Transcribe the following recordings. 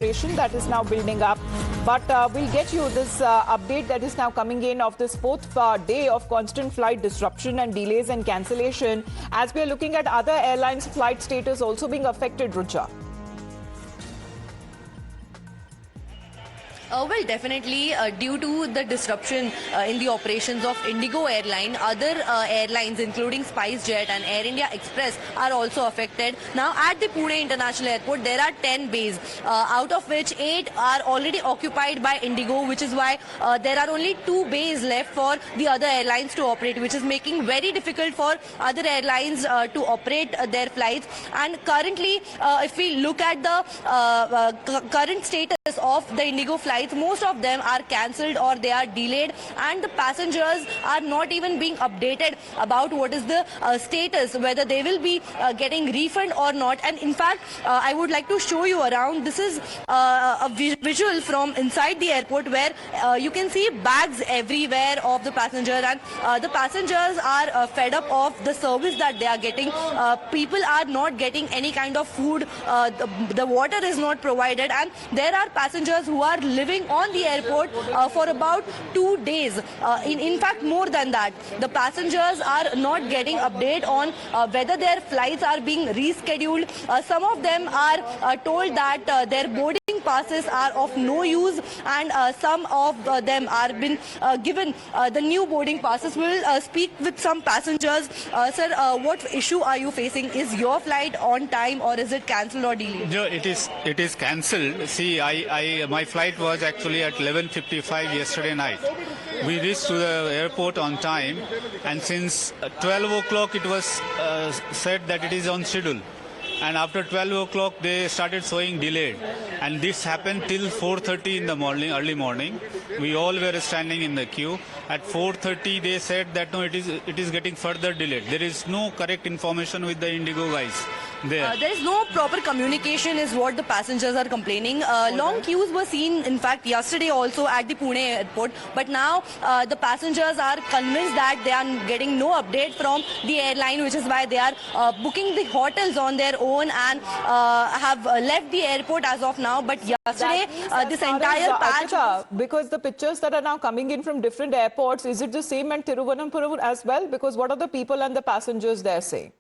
that is now building up. But we'll get you this update that is now coming in of this fourth day of constant flight disruption and delays and cancellation, as we are looking at other airlines' flight status also being affected, Rucha. Well, definitely due to the disruption in the operations of Indigo airline, other airlines including SpiceJet and Air India Express are also affected. Now at the Pune International Airport, there are 10 bays, out of which 8 are already occupied by Indigo, which is why there are only 2 bays left for the other airlines to operate, which is making very difficult for other airlines to operate their flights. And currently, if we look at the current status of the Indigo flights, most of them are cancelled or they are delayed, and the passengers are not even being updated about what is the status, whether they will be getting refund or not. And in fact, I would like to show you around. This is a visual from inside the airport where you can see bags everywhere of the passenger, and the passengers are fed up of the service that they are getting. People are not getting any kind of food, the water is not provided, and there are passengers who are living on the airport for about 2 days. In fact, more than that, the passengers are not getting update on whether their flights are being rescheduled. Some of them are told that their boarding passes are of no use, and some of them are been given the new boarding passes. We'll speak with some passengers. Sir, what issue are you facing? Is your flight on time or is it cancelled or delayed? No, it is cancelled. See, my flight was actually at 11:55 yesterday night. We reached to the airport on time, and since 12 o'clock it was said that it is on schedule. And after 12 o'clock they started showing delayed, and this happened till 4:30 in the morning, early morning. We all were standing in the queue. At 4:30 they said that no, it is getting further delayed. There is no correct information with the Indigo guys there. There is no proper communication is what the passengers are complaining. Long queues were seen, in fact, yesterday also at the Pune airport. But now the passengers are convinced that they are getting no update from the airline, which is why they are booking the hotels on their own and have left the airport as of now. But yesterday, this entire patch... Because the pictures that are now coming in from different airports, is it the same at Thiruvananthapuram as well? Because what are the people and the passengers there saying?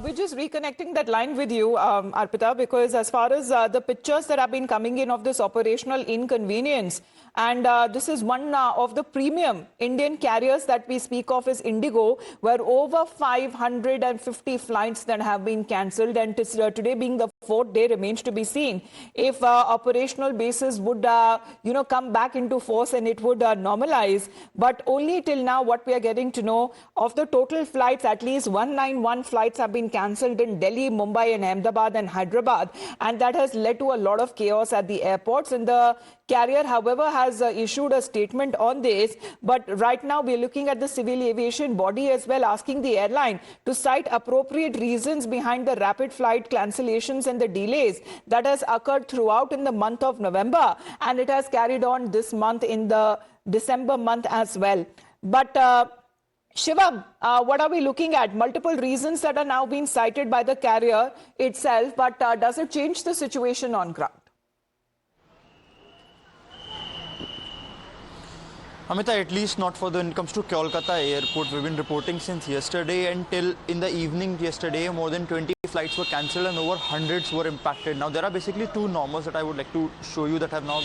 We're just reconnecting that line with you, Arpita, because as far as the pictures that have been coming in of this operational inconvenience, and this is one of the premium Indian carriers that we speak of is Indigo, where over 550 flights that have been cancelled, and today being the 4th day, remains to be seen if operational basis would come back into force and it would normalize. But only till now what we are getting to know, of the total flights, at least 191 flights have been cancelled in Delhi, Mumbai and Ahmedabad and Hyderabad, and that has led to a lot of chaos at the airports. And the carrier, however, has issued a statement on this. But right now we're looking at the civil aviation body as well, asking the airline to cite appropriate reasons behind the rapid flight cancellations and the delays that has occurred throughout in the month of November, and it has carried on this month in the December month as well. But Shivam, what are we looking at? Multiple reasons that are now being cited by the carrier itself, but does it change the situation on ground? Amita, at least not for when it comes to Kolkata airport. We've been reporting since yesterday until in the evening yesterday, more than 20 flights were cancelled and over hundreds were impacted. Now, there are basically 2 normals that I would like to show you that have now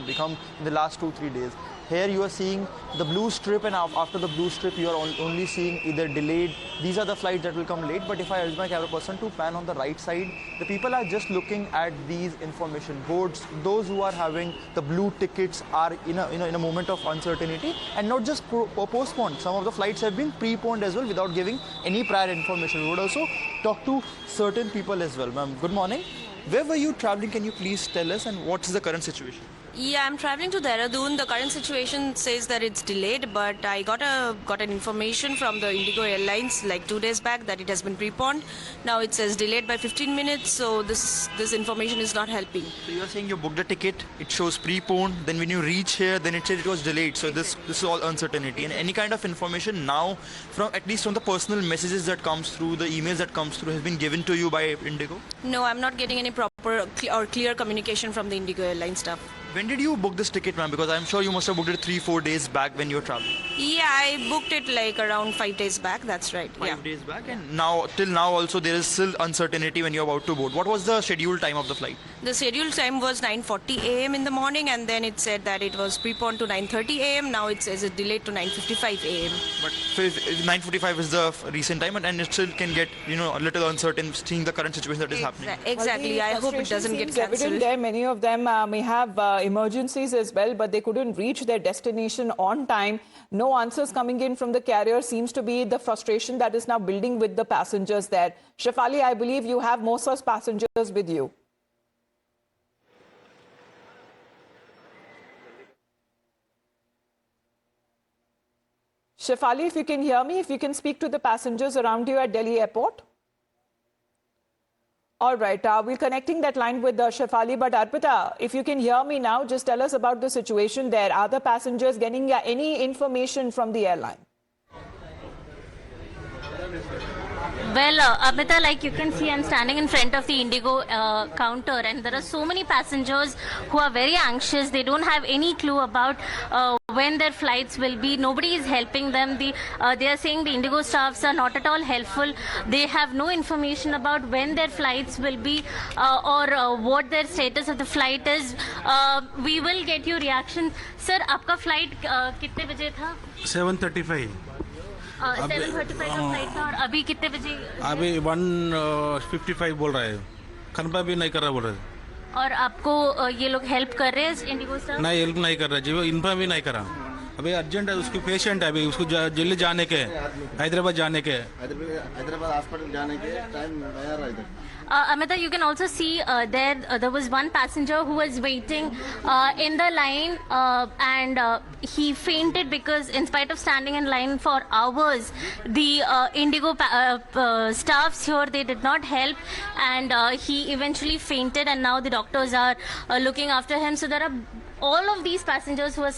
become in the last 2-3 days. Here you are seeing the blue strip, and after the blue strip you are only seeing either delayed. These are the flights that will come late. But if I urge my camera person to pan on the right side, the people are just looking at these information boards. Those who are having the blue tickets are in a moment of uncertainty, and not just postponed. Some of the flights have been preponed as well without giving any prior information. We would also talk to certain people as well. Ma'am, good morning. Where were you traveling? Can you please tell us, and what is the current situation? Yeah, I'm traveling to Dehradun. The current situation says that it's delayed, but I got an information from the Indigo Airlines like 2 days back that it has been preponed. Now it says delayed by 15 minutes, so this information is not helping. So you're saying you booked a ticket, it shows preponed, then when you reach here, then it says it was delayed. So this is all uncertainty. And any kind of information now, from at least from the personal messages that comes through, the emails that comes through, has been given to you by Indigo? No, I'm not getting any proper or clear communication from the Indigo Airline staff. When did you book this ticket, ma'am? Because I'm sure you must have booked it 3-4 days back when you were traveling. Yeah, I booked it like around 5 days back. That's right. Yeah. 5 days back, and now till now also there is still uncertainty when you're about to board. What was the scheduled time of the flight? The scheduled time was 9:40 a.m. in the morning, and then it said that it was preponed to 9:30 a.m. Now it says it delayed to 9:55 a.m. But 9:45 is the recent time, and it still can get a little uncertain seeing the current situation that is happening. Exactly. I hope it doesn't get Seems evident cancelled. there. Many of them may have emergencies as well, but they couldn't reach their destination on time. No answers coming in from the carrier seems to be the frustration that is now building with the passengers there. Shefali, I believe you have most such passengers with you. Shefali, if you can hear me, if you can speak to the passengers around you at Delhi airport. All right, we're connecting that line with Shefali, but Arpita, if you can hear me now, just tell us about the situation there. Are the passengers getting any information from the airline? Well, Amita, like you can see, I'm standing in front of the Indigo counter, and there are so many passengers who are very anxious. They don't have any clue about when their flights will be. Nobody is helping them. They are saying the Indigo staffs are not at all helpful. They have no information about when their flights will be or what their status of the flight is. We will get your reaction. Sir, आपका flight कितने बजे था? 7:35 7:35 का flight था, और अभी कितने बजे? अभी 1:55 बोल रहा है, कन्फर्म भी नहीं कर रहा बोल रहा है। और आपको ये लोग हेल्प कर रहे हैं इंडिगो स्टाफ? नहीं, हेल्प नहीं कर रहा जी, वो इन्फॉर्म भी नहीं करा। अभी अर्जेंट है, उसकी पेशेंट है, अभी उसको जल्दी जाने के, हैदराबाद जाने के, हैदराबाद हॉस्पिटल जाने के टाइम तैयार है इधर। Amita, you can also see there was one passenger who was waiting in the line and he fainted because in spite of standing in line for hours, the Indigo staffs here, they did not help, and he eventually fainted, and now the doctors are looking after him. So there are all of these passengers who are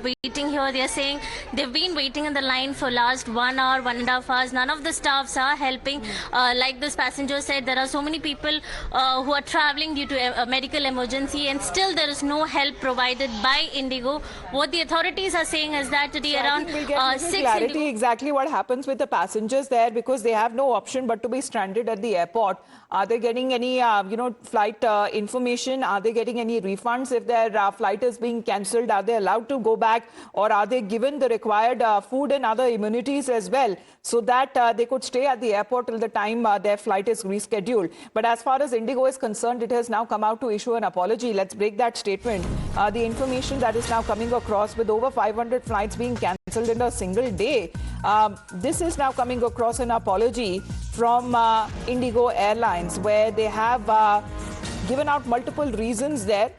waiting here. They are saying they've been waiting in the line for last 1 hour, 1.5 hours. None of the staffs are helping. Like this passenger said, there are so many people who are traveling due to a medical emergency, and still there is no help provided by Indigo. What the authorities are saying is that today around we'll get 6 clarity Indigo. exactly what happens with the passengers there, because they have no option but to be stranded at the airport. Are they getting any flight information? Are they getting any refunds if their flight is being cancelled? Are they allowed to go back, or are they given the required food and other amenities as well, so that they could stay at the airport till the time their flight is rescheduled? But as far as Indigo is concerned, it has now come out to issue an apology. Let's break that statement. The information that is now coming across, with over 500 flights being cancelled in a single day, this is now coming across an apology from Indigo Airlines, where they have given out multiple reasons there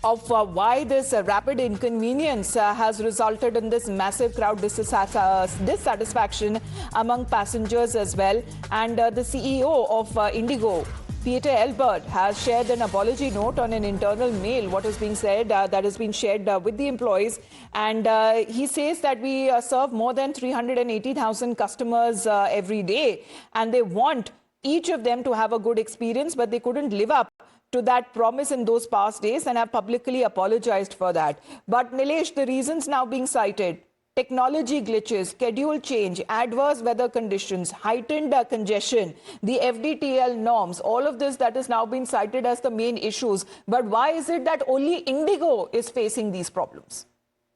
of why this rapid inconvenience has resulted in this massive crowd dissatisfaction among passengers as well. And the CEO of Indigo, Peter Elbert, has shared an apology note on an internal mail. What is being said that has been shared with the employees, and he says that we serve more than 380,000 customers every day, and they want each of them to have a good experience, but they couldn't live up to that promise in those past days and have publicly apologized for that. But Nilesh, the reasons now being cited: technology glitches, schedule change, adverse weather conditions, heightened congestion, the FDTL norms, all of this that is now being cited as the main issues. But why is it that only Indigo is facing these problems?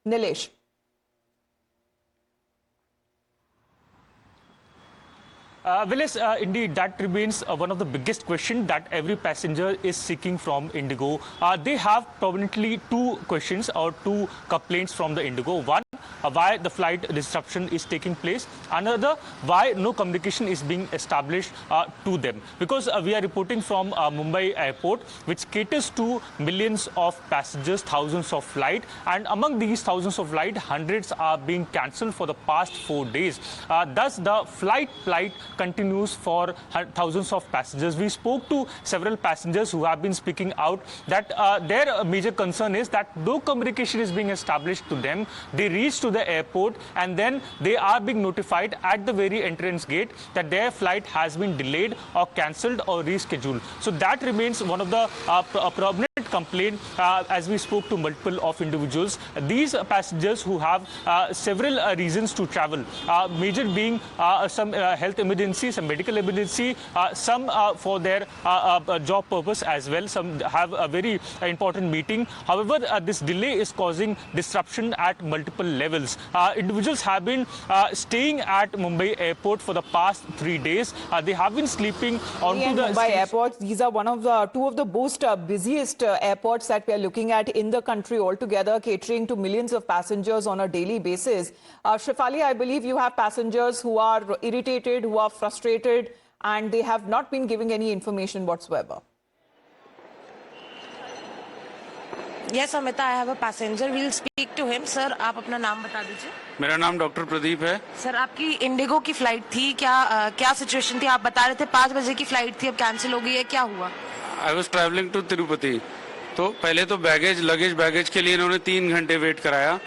Nilesh. Willis, indeed, that remains one of the biggest questions that every passenger is seeking from Indigo. They have prominently two questions or two complaints from the Indigo. One, why the flight disruption is taking place. Another, why no communication is being established to them. Because we are reporting from Mumbai airport, which caters to millions of passengers, thousands of flights, and among these thousands of flights, hundreds are being cancelled for the past 4 days. Thus, the flight continues for thousands of passengers. We spoke to several passengers who have been speaking out that their major concern is that no communication is being established to them. They reach to the airport and then they are being notified at the very entrance gate that their flight has been delayed or cancelled or rescheduled. So that remains one of the prominent complaint as we spoke to multiple of individuals. These passengers who have several reasons to travel, major being some health emergency, some medical emergency, some for their job purpose as well. Some have a very important meeting. However, this delay is causing disruption at multiple levels. Individuals have been staying at Mumbai airport for the past 3 days. They have been sleeping onto the Mumbai airports. These are one of the two of the most busiest airports that we are looking at in the country altogether, catering to millions of passengers on a daily basis. Shefali, I believe you have passengers who are irritated, who are frustrated, and they have not been giving any information whatsoever. Yes, Amita, I have a passenger. We'll speak to him. Sir, आप अपना नाम बता दीजिए. मेरा नाम doctor Pradeep है. Sir, आपकी Indigo की फ्लाइट थी, क्या सिचुएशन थी? आप बता रहे थे 5 बजे की फ्लाइट थी, अब कैंसिल हो गई है, क्या हुआ? I was travelling to Tirupati. तो पहले तो बैगेज के लिए इन्होंने 3 घंटे वेट कराया.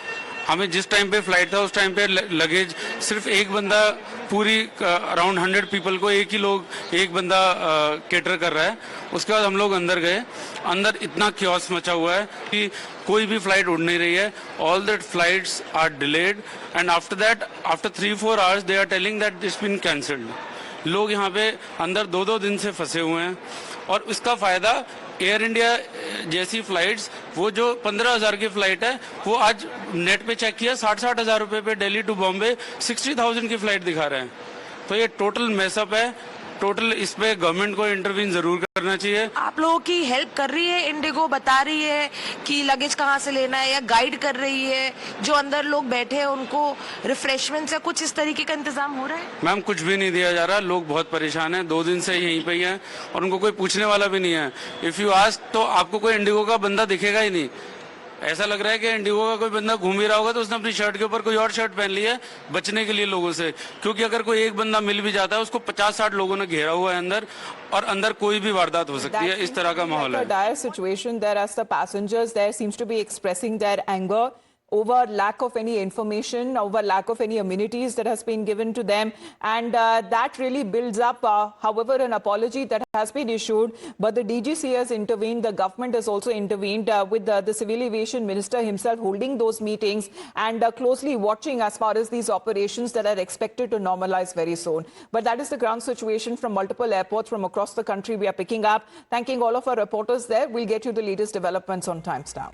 हमें जिस टाइम पे फ्लाइट था उस टाइम पे लगेज सिर्फ एक बंदा पूरी अराउंड 100 पीपल को एक बंदा केटर कर रहा है. उसके बाद हम लोग अंदर गए. अंदर इतना क्योस मचा हुआ है कि कोई भी फ्लाइट उड़ नहीं रही है. All that flights are delayed and after 3-4 hours they are telling that this been cancelled. लोग यहाँ पे अंदर 2-2 दिन से फंसे हुए हैं और इसका फायदा एयर इंडिया जैसी फ्लाइट्स, वो जो 15,000 की फ्लाइट है, वो आज नेट पे चेक किया 60-60 हजार रुपए पे दिल्ली टू बॉम्बे 60,000 की फ्लाइट दिखा रहे हैं. तो ये टोटल मेसअप है. टोटल इस पे गवर्नमेंट को इंटरवीन जरूर करना चाहिए. आप लोगों की हेल्प कर रही है इंडिगो, बता रही है कि लगेज कहाँ से लेना है, या गाइड कर रही है? जो अंदर लोग बैठे हैं उनको रिफ्रेशमेंट या कुछ इस तरीके का इंतजाम हो रहा है? मैम, कुछ भी नहीं दिया जा रहा. लोग बहुत परेशान हैं. 2 दिन से यहीं पे ही हैं और उनको कोई पूछने वाला भी नहीं है. इफ यू आस्क तो आपको कोई इंडिगो का बंदा दिखेगा ही नहीं. ऐसा लग रहा है कि इंडिगो का कोई बंदा घूम ही रहा होगा तो उसने अपनी शर्ट के ऊपर कोई और शर्ट पहन ली है बचने के लिए लोगों से. क्योंकि अगर कोई एक बंदा मिल भी जाता है उसको 50-60 लोगों ने घेरा हुआ है अंदर, और अंदर कोई भी वारदात हो सकती है. इस तरह का माहौल है. Dire situation there as the passengers there seems to be expressing their anger over lack of any information, over lack of any amenities that has been given to them, and that really builds up. However, an apology that has been issued, but the DGC has intervened, the government has also intervened with the Civil Aviation Minister himself holding those meetings and closely watching as far as these operations that are expected to normalize very soon. But that is the ground situation from multiple airports from across the country we are picking up. Thanking all of our reporters there. We'll get you the latest developments on Times Now.